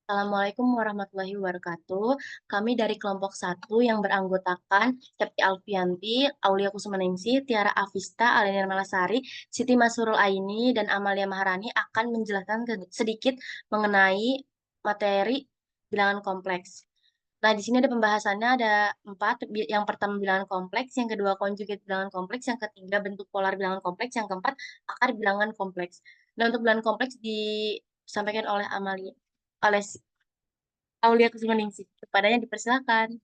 Assalamualaikum warahmatullahi wabarakatuh. Kami dari kelompok satu yang beranggotakan Septi Alfianti, Aulia Kusumaningsi, Tiara Afista, Alinir Malasari, Siti Masrul Aini, dan Amalia Maharani akan menjelaskan sedikit mengenai materi bilangan kompleks. Nah, di sini ada pembahasannya ada empat. Yang pertama bilangan kompleks, yang kedua konjugat bilangan kompleks, yang ketiga bentuk polar bilangan kompleks, yang keempat akar bilangan kompleks. Nah, untuk bilangan kompleks disampaikan oleh oleh Aulia Kusumaningsih. Kepadanya dipersilakan.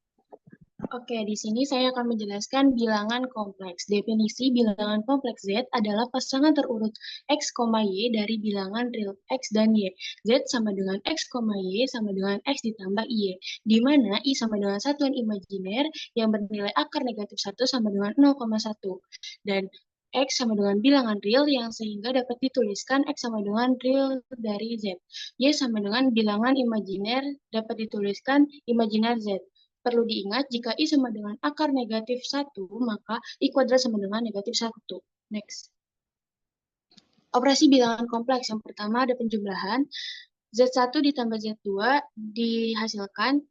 Oke, di sini saya akan menjelaskan bilangan kompleks. Definisi bilangan kompleks Z adalah pasangan terurut X, Y dari bilangan real X dan Y. Z sama dengan X, Y sama dengan X ditambah Y, di mana I sama dengan satuan imajiner yang bernilai akar negatif 1 sama dengan 0,1. Dan X sama dengan bilangan real yang sehingga dapat dituliskan X sama dengan real dari Z. Y sama dengan bilangan imajiner dapat dituliskan imajiner Z. Perlu diingat, jika I sama dengan akar negatif 1, maka I kuadrat sama dengan negatif 1. Next. Operasi bilangan kompleks. Yang pertama ada penjumlahan. Z1 ditambah Z2 dihasilkan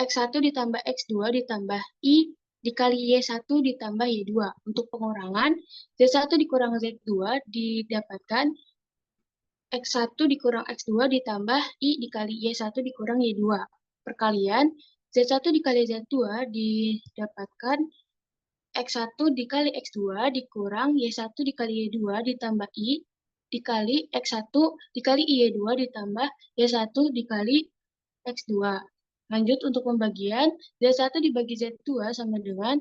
X1 ditambah X2 ditambah I dikali Y1 ditambah Y2. Untuk pengurangan, Z1 dikurang Z2 didapatkan X1 dikurang X2 ditambah I dikali Y1 dikurang Y2. Perkalian, Z1 dikali Z2 didapatkan X1 dikali X2 dikurang Y1 dikali Y2 ditambah I dikali X1 dikali Y2 ditambah Y1 dikali X2. Lanjut untuk pembagian, Z1 dibagi Z2 sama dengan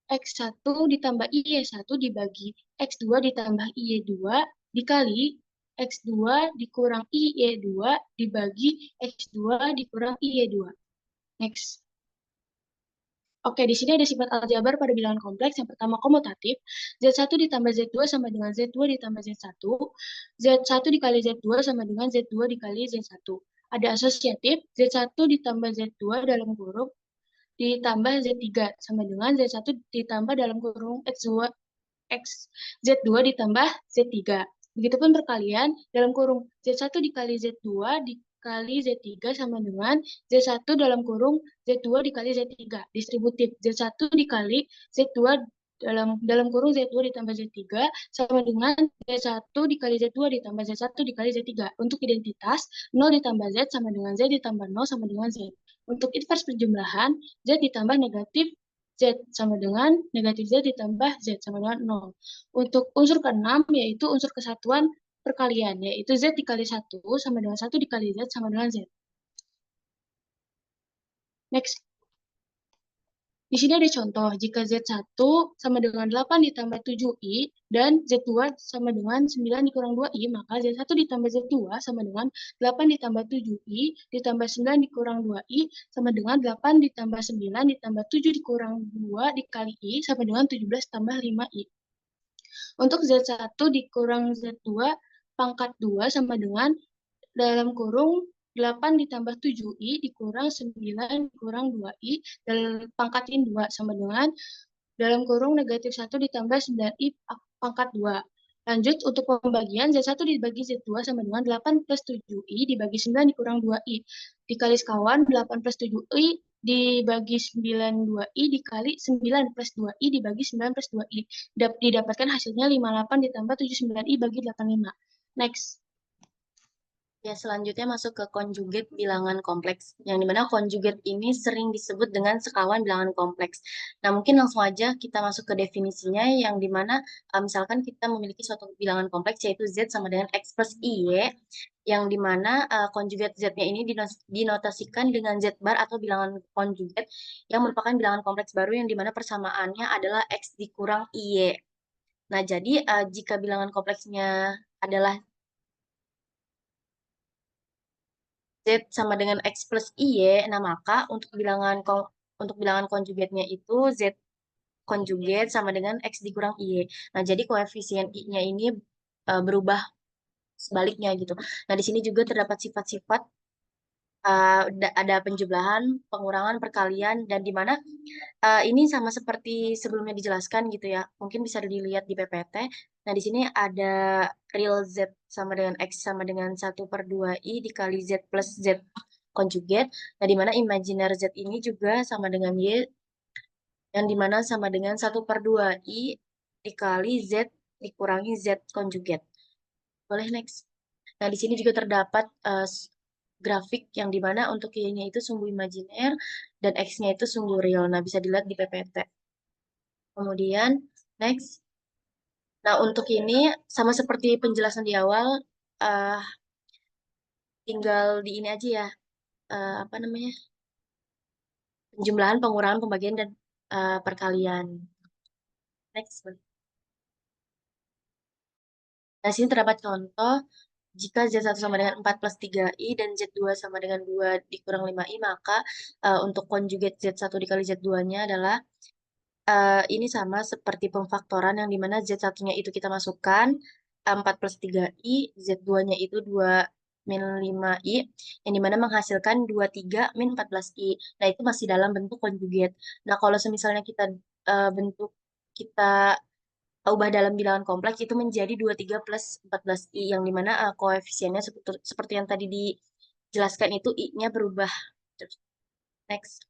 X1 ditambah Y1 dibagi X2 ditambah Y2 dikali X2 dikurang Y2 dibagi X2 dikurang Y2. Next. Oke, di sini ada sifat aljabar pada bilangan kompleks. Yang pertama komutatif, Z1 ditambah Z2 sama dengan Z2 ditambah Z1. Z1 dikali Z2 sama dengan Z2 dikali Z1. Ada asosiatif, Z1 ditambah Z2 dalam kurung ditambah Z3 sama dengan Z1 ditambah dalam kurung X2, Z2 ditambah Z3. Begitupun perkalian dalam kurung Z1 dikali Z2 dikali Z3 sama dengan Z1 dalam kurung Z2 dikali Z3. Distributif Z1 dikali Z2 dalam kurung Z2 ditambah Z3 sama dengan Z1 dikali Z2 ditambah Z1 dikali Z3. Untuk identitas, 0 ditambah Z sama dengan Z ditambah 0 sama dengan Z. Untuk invers perjumlahan, Z ditambah negatif Z sama dengan negatif Z ditambah Z sama dengan 0. Untuk unsur ke-6 yaitu unsur kesatuan perkalian, yaitu Z dikali 1 sama dengan 1 dikali Z sama dengan Z. Next. Di sini ada contoh, jika Z1 sama dengan 8 ditambah 7I dan Z2 sama dengan 9 dikurang 2I, maka Z1 ditambah Z2 sama dengan 8 ditambah 7I ditambah 9 dikurang 2I sama dengan 8 ditambah 9 ditambah 7 dikurang 2 dikali I sama dengan 17 tambah 5I. Untuk Z1 dikurang Z2 pangkat 2 sama dengan dalam kurung 8 ditambah 7i dikurang 9 dikurang 2i dalam pangkatin 2 sama dengan dalam kurung negatif 1 ditambah 9i pangkat 2. Lanjut untuk pembagian Z1 dibagi Z2 sama dengan 8 plus 7i dibagi 9 dikurang 2i. Dikali sekawan 8 plus 7i dibagi 9 2i dikali 9 plus 2i dibagi 9 plus 2i. Didapatkan hasilnya 58 ditambah 79i bagi 85. Next. Ya, selanjutnya masuk ke konjugat bilangan kompleks, yang dimana konjugat ini sering disebut dengan sekawan bilangan kompleks. Nah, mungkin langsung aja kita masuk ke definisinya, yang dimana misalkan kita memiliki suatu bilangan kompleks, yaitu Z sama dengan X plus Y, yang dimana konjugat Z-nya ini dinotasikan dengan Z bar atau bilangan konjugat, yang merupakan bilangan kompleks baru, yang dimana persamaannya adalah X dikurang Y. Nah, jadi jika bilangan kompleksnya adalah Z sama dengan X plus Y, nah maka untuk bilangan konjugatnya itu Z konjugat sama dengan X dikurang Y. Nah, jadi koefisien I-nya ini berubah sebaliknya gitu. Nah, di sini juga terdapat sifat-sifat ada penjumlahan, pengurangan, perkalian, dan di mana ini sama seperti sebelumnya dijelaskan gitu ya. Mungkin bisa dilihat di PPT. Nah, di sini ada real Z sama dengan X sama dengan 1/2I dikali Z plus Z. conjugate. Nah, di mana imajiner Z ini juga sama dengan Y, yang dimana sama dengan 1/2 I dikali Z dikurangi Z conjugate. Boleh next. Nah, di sini juga terdapat grafik yang dimana untuk Y-nya itu sumbu imajiner dan X-nya itu sumbu real. Nah, bisa dilihat di PPT. Kemudian, next. Nah, untuk ini sama seperti penjelasan di awal, eh, tinggal di ini aja ya, apa namanya, penjumlahan, pengurangan, pembagian, dan perkalian. Next. Nah, sini terdapat contoh, jika Z1 sama dengan 4 plus 3I dan Z2 sama dengan 2 dikurang 5I, maka untuk conjugate Z1 dikali Z2-nya adalah ini sama seperti pemfaktoran yang dimana Z1-nya itu kita masukkan 4 plus 3I, Z2-nya itu 2 min 5I, yang dimana menghasilkan 23 min 14I. Nah, itu masih dalam bentuk conjugate. Nah, kalau misalnya kita bentuk kita ubah dalam bilangan kompleks itu menjadi 23 plus 14I, yang dimana koefisiennya seperti yang tadi dijelaskan itu I-nya berubah. Next.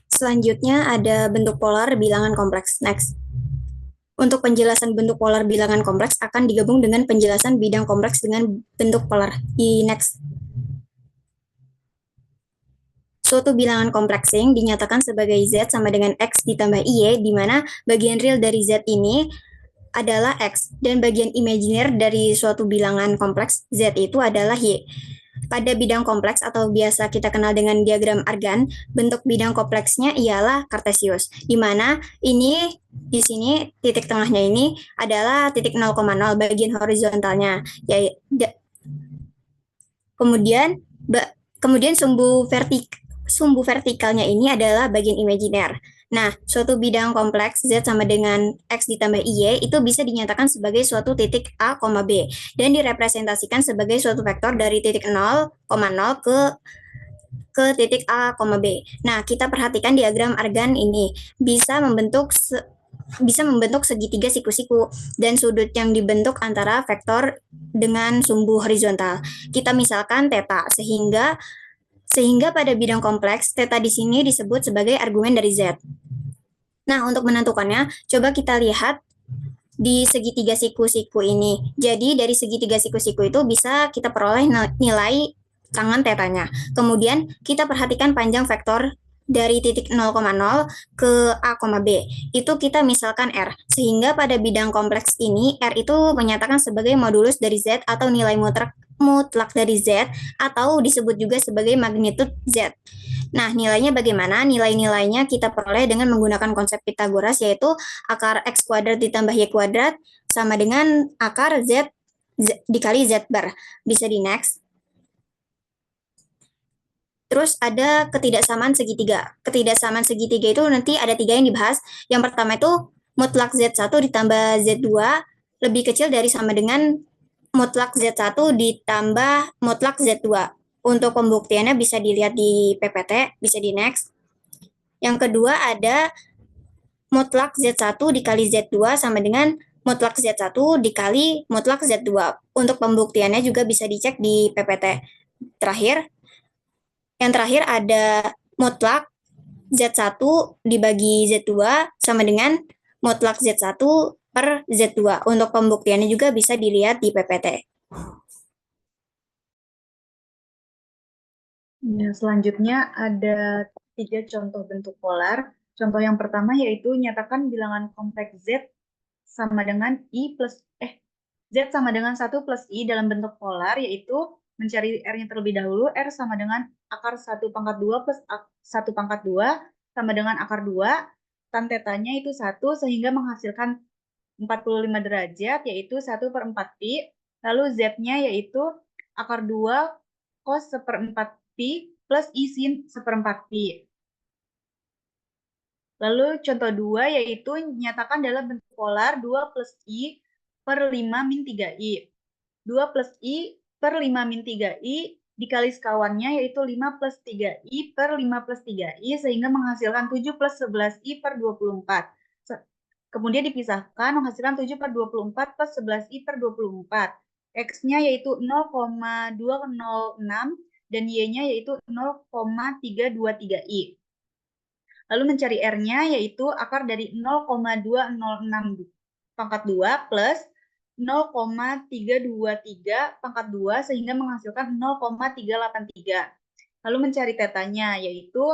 Selanjutnya ada bentuk polar bilangan kompleks. Next. Untuk penjelasan bentuk polar bilangan kompleks akan digabung dengan penjelasan bidang kompleks dengan bentuk polar. Di next. Suatu bilangan komplexing dinyatakan sebagai Z sama dengan X ditambah Y, di mana bagian real dari Z ini adalah X, dan bagian imajiner dari suatu bilangan kompleks Z itu adalah Y. Pada bidang kompleks atau biasa kita kenal dengan diagram Argand, bentuk bidang kompleksnya ialah kartesius, di mana ini di sini titik tengahnya ini adalah titik 0,0 bagian horizontalnya. Ya, kemudian kemudian sumbu vertikalnya ini adalah bagian imajiner. Nah, suatu bidang kompleks Z sama dengan X ditambah Y itu bisa dinyatakan sebagai suatu titik A, B dan direpresentasikan sebagai suatu vektor dari titik 0,0 ke titik A, B. Nah, kita perhatikan diagram Argand ini bisa membentuk segitiga siku-siku dan sudut yang dibentuk antara vektor dengan sumbu horizontal. Kita misalkan theta, sehingga pada bidang kompleks, theta di sini disebut sebagai argumen dari Z. Nah, untuk menentukannya, coba kita lihat di segitiga siku-siku ini. Jadi, dari segitiga siku-siku itu bisa kita peroleh nilai tangan tetanya. Kemudian, kita perhatikan panjang vektor dari titik 0,0 ke A, B. Itu kita misalkan R. Sehingga pada bidang kompleks ini, R itu menyatakan sebagai modulus dari Z atau nilai mutlak dari Z, atau disebut juga sebagai magnitude Z. Nah, nilainya bagaimana? Nilai-nilainya kita peroleh dengan menggunakan konsep Pitagoras, yaitu akar X kuadrat ditambah Y kuadrat sama dengan akar Z dikali Z bar. Bisa di next. Terus ada ketidaksamaan segitiga. Ketidaksamaan segitiga itu nanti ada 3 yang dibahas. Yang pertama itu mutlak Z1 ditambah Z2 lebih kecil dari sama dengan mutlak Z1 ditambah mutlak Z2. Untuk pembuktiannya bisa dilihat di PPT, bisa di next. Yang kedua ada mutlak Z1 dikali Z2 sama dengan mutlak Z1 dikali mutlak Z2. Untuk pembuktiannya juga bisa dicek di PPT. Yang terakhir ada mutlak Z1 dibagi Z2 sama dengan mutlak Z1 per Z2. Untuk pembuktiannya juga bisa dilihat di PPT. Nah, selanjutnya ada 3 contoh bentuk polar. Contoh yang pertama yaitu nyatakan bilangan kompleks Z sama dengan Z sama dengan 1 plus I dalam bentuk polar, yaitu mencari R-nya terlebih dahulu. R sama dengan akar 1 pangkat 2 plus 1 pangkat 2 sama dengan akar 2. Tan tetanya itu 1 sehingga menghasilkan 45 derajat, yaitu 1 per 4 pi. Lalu Z-nya yaitu akar 2 cos 1/4 pi plus I sin 1/4 pi. Lalu contoh 2 yaitu nyatakan dalam bentuk polar 2 plus I per 5 min 3I. 2 plus I per 5 min 3I dikali sekawannya yaitu 5 plus 3I per 5 plus 3I sehingga menghasilkan 7 plus 11I per 24. Kemudian dipisahkan menghasilkan 7 per 24 plus 11I per 24. X-nya yaitu 0,206 dan Y-nya yaitu 0,323I. Lalu mencari R-nya yaitu akar dari 0,206 pangkat 2 plus 0,323 pangkat 2 sehingga menghasilkan 0,383. Lalu mencari tetanya yaitu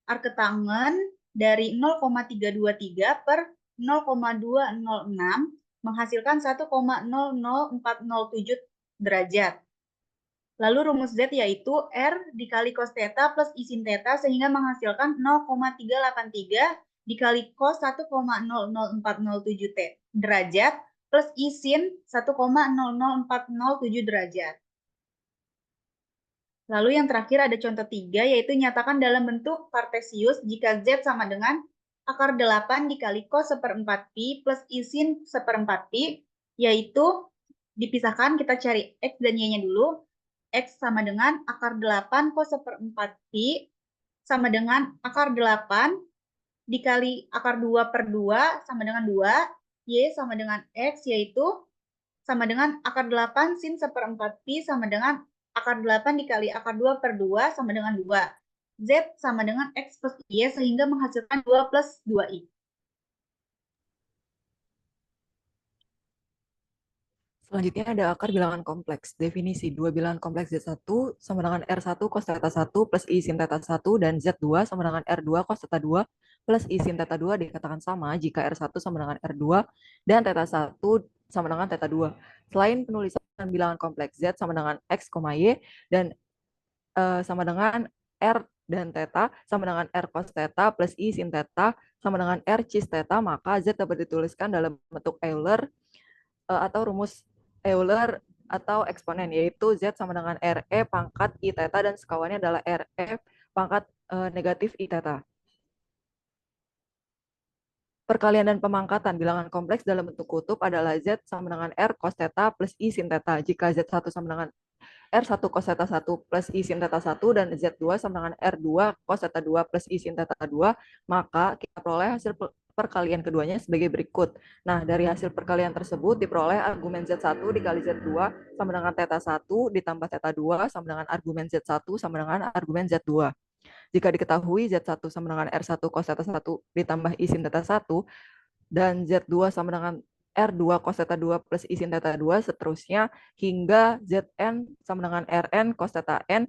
arketangen dari 0,323 per 0,206 menghasilkan 1,00407 derajat. Lalu rumus Z yaitu R dikali cos theta plus I sin theta sehingga menghasilkan 0,383 dikali cos 1,00407 derajat plus I sin 1,00407 derajat. Lalu yang terakhir ada contoh 3 yaitu nyatakan dalam bentuk kartesius jika Z sama dengan akar 8 dikali cos 1/4 pi plus I sin 1/4 pi, yaitu dipisahkan kita cari X dan Y-nya dulu. X sama dengan akar 8 cos 1/4 pi sama dengan akar 8 dikali akar 2 per 2 sama dengan 2. Y sama dengan X yaitu sama dengan akar 8 sin 1/4 pi sama dengan akar 8 dikali akar 2 per 2 sama dengan 2. Z sama dengan X plus Y sehingga menghasilkan 2 plus 2I. Selanjutnya ada akar bilangan kompleks. Definisi dua bilangan kompleks Z1 sama dengan R1 cos theta 1 plus I sin theta 1 dan Z2 sama dengan R2 cos theta 2 plus I sin theta 2 dikatakan sama jika R1 sama dengan R2 dan theta 1 sama dengan theta 2. Selain penulisan bilangan kompleks Z sama dengan X, Y dan sama dengan R dan theta sama dengan R cos theta plus I sin theta sama dengan R cis theta, maka Z dapat dituliskan dalam bentuk Euler atau rumus Euler atau eksponen, yaitu Z sama dengan RE pangkat I theta dan sekawannya adalah RE pangkat negatif I theta. Perkalian dan pemangkatan bilangan kompleks dalam bentuk kutub adalah Z sama dengan R cos theta plus I sin theta. Jika Z1 sama dengan R1 cos theta 1 plus I sin theta 1 dan Z2 sama dengan R2 cos theta 2 plus I sin theta 2, maka kita peroleh hasil perkalian keduanya sebagai berikut. Nah, dari hasil perkalian tersebut diperoleh argumen Z1 dikali Z2 sama dengan theta 1 ditambah theta 2 sama dengan argumen Z1 sama dengan argumen Z2. Jika diketahui Z1 sama dengan R1 cos theta 1 ditambah I sin theta 1 dan Z2 sama dengan R2 cos theta 2 plus I sin theta 2 seterusnya hingga Zn sama dengan Rn cos theta n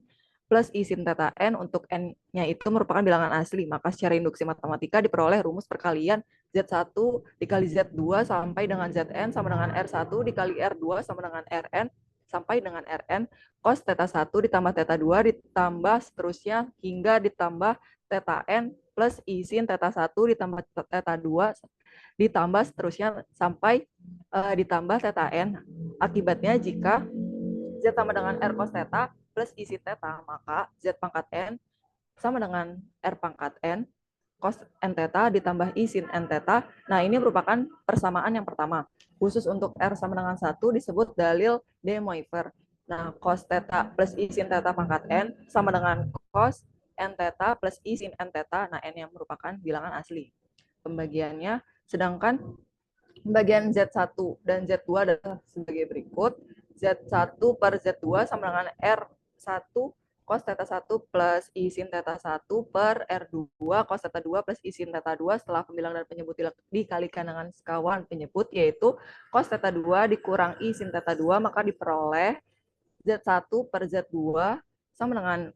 plus I sin theta n untuk n-nya itu merupakan bilangan asli. Maka secara induksi matematika diperoleh rumus perkalian Z1 dikali Z2 sampai dengan Zn sama dengan R1 dikali R2 sama dengan Rn sampai dengan Rn cos theta 1 ditambah theta 2 ditambah seterusnya hingga ditambah theta n plus I sin theta 1 ditambah theta 2 ditambah seterusnya sampai ditambah theta n. Akibatnya jika Z sama dengan R cos theta plus I sin theta, maka Z pangkat n sama dengan R pangkat n cos n theta ditambah I sin n theta. Nah, ini merupakan persamaan yang pertama. Khusus untuk R sama dengan 1 disebut dalil de Moivre. Nah, cos theta plus I sin theta pangkat n sama dengan cos n theta plus I sin n theta. Nah, n yang merupakan bilangan asli. Pembagiannya, sedangkan pembagian Z1 dan Z2 adalah sebagai berikut. Z1 per Z2 sama dengan R1 cos theta 1 plus I sin theta 1 per R2 cos theta 2 plus I sin theta 2 setelah pembilang dan penyebut dikalikan dengan sekawan penyebut, yaitu cos theta 2 dikurang I sin theta 2, maka diperoleh Z1 per Z2 sama dengan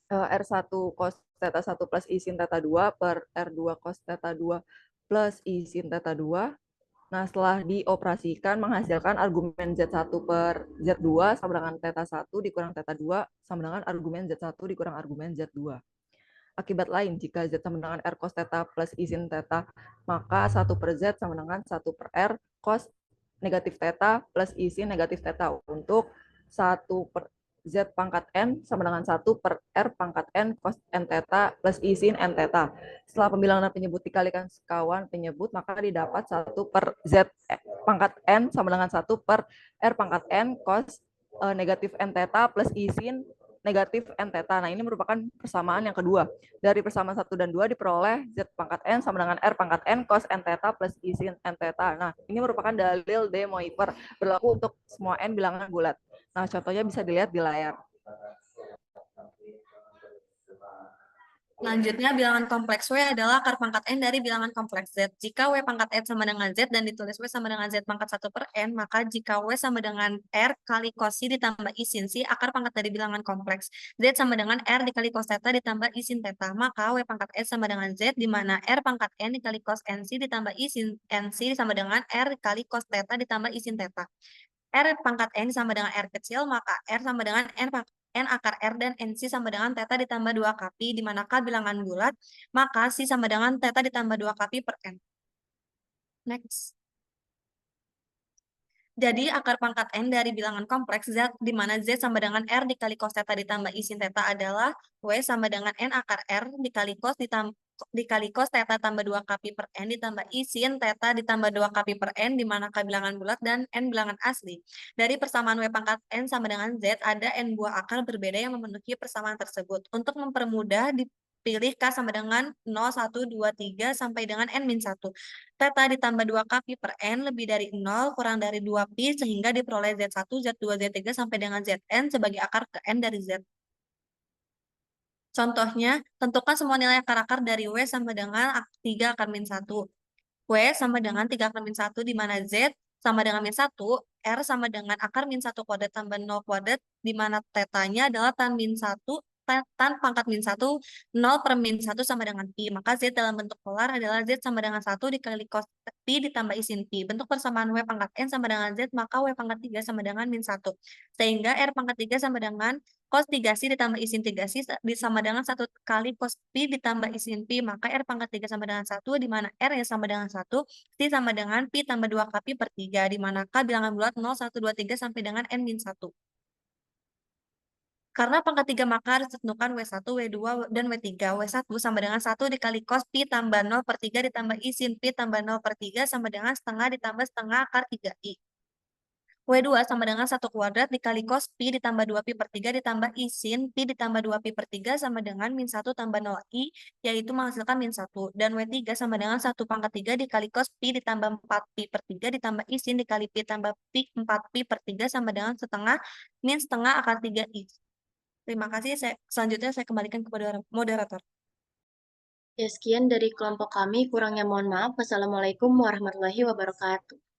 R1 cos theta 1 plus I sin theta 2 per R2 cos theta 2 plus I sin theta 2. Nah, setelah dioperasikan menghasilkan argumen Z1 per Z2 sama dengan theta 1 dikurang theta 2 sama dengan argumen Z1 dikurang argumen Z2. Akibat lain, jika Z sama dengan R cos theta plus I sin theta, maka 1 per Z sama dengan 1 per R cos negatif theta plus I sin negatif theta untuk 1 per Z pangkat N sama dengan 1 per R pangkat N cos N theta plus I sin N theta. Setelah pembilangan penyebut dikalikan sekawan penyebut, maka didapat 1 per Z pangkat N sama dengan 1 per R pangkat N cos negatif N theta plus I sin negatif n theta. Nah, ini merupakan persamaan yang kedua. Dari persamaan 1 dan 2 diperoleh z pangkat n sama dengan r pangkat n cos n theta plus i sin n theta. Nah, ini merupakan dalil De Moivre, berlaku untuk semua n bilangan bulat. Nah, contohnya bisa dilihat di layar. Selanjutnya, bilangan kompleks W adalah akar pangkat N dari bilangan kompleks Z. Jika W pangkat N sama dengan Z dan ditulis W sama dengan Z pangkat 1 per N, maka jika W sama dengan R kali cos I ditambah I sin Si, akar pangkat dari bilangan kompleks Z sama dengan R dikali cos theta ditambah I sin theta, maka W pangkat S sama dengan Z, di mana R pangkat N dikali cos NC ditambah I sin NC sama dengan R dikali cos theta ditambah I sin theta. R pangkat N sama dengan R kecil, maka R sama dengan N akar R dan NC sama dengan theta ditambah 2 kali, di manakah bilangan bulat, maka C sama dengan theta ditambah 2 kali per N. Next. Jadi, akar pangkat N dari bilangan kompleks Z, di mana Z sama dengan R dikali cos theta ditambah I sin theta adalah W sama dengan N akar R dikali cos theta tambah 2 kali per N ditambah I sin theta ditambah 2 kali per N, di mana K bilangan bulat dan N bilangan asli. Dari persamaan W pangkat N sama dengan Z, ada N buah akar berbeda yang memenuhi persamaan tersebut. Untuk mempermudah, dipilih K sama dengan 0, 1, 2, 3 sampai dengan N-1. Theta ditambah 2 kali per N lebih dari 0 kurang dari 2 pi sehingga diperoleh Z1, Z2, Z3 sampai dengan Zn sebagai akar ke N dari Z. Contohnya, tentukan semua nilai akar-akar dari W sama dengan 3 akar min 1. W sama dengan 3 akar min 1, di mana Z sama dengan min 1, R sama dengan akar min 1 kuadrat tambah 0 kuadrat, di mana tetanya adalah tan min 1, tan pangkat min 1, 0 per min 1 sama dengan pi. Maka Z dalam bentuk polar adalah Z sama dengan 1 dikali cos pi ditambah I sin pi. Bentuk persamaan W pangkat N sama dengan Z, maka W pangkat 3 sama dengan min 1. Sehingga R pangkat 3 sama dengan cos 3 si ditambah I sin 3 si sama dengan 1 kali cos pi ditambah I sin pi, maka R pangkat 3 sama dengan 1, di mana R yang sama dengan 1, si sama dengan pi tambah 2 kali per 3, di mana K bilangan bulat 0, 1, 2, 3 sampai dengan N-1. Karena pangkat 3, maka harus ditentukan W1, W2, dan W3. W1 sama dengan 1 dikali cos pi tambah 0 per 3 ditambah I sin pi tambah 0 per 3 sama dengan setengah ditambah setengah akar 3I. W2 sama dengan 1 kuadrat dikali cos pi ditambah 2 pi per 3 ditambah I sin pi ditambah 2 pi per 3 sama dengan min 1 tambah 0I, yaitu menghasilkan min 1. Dan W3 sama dengan 1 pangkat 3 dikali cos pi ditambah 4 pi per 3 ditambah I sin dikali pi tambah pi 4 pi per 3 sama dengan setengah min setengah akar 3I. Terima kasih. Selanjutnya saya kembalikan kepada moderator. Ya, sekian dari kelompok kami. Kurangnya mohon maaf. Wassalamualaikum warahmatullahi wabarakatuh.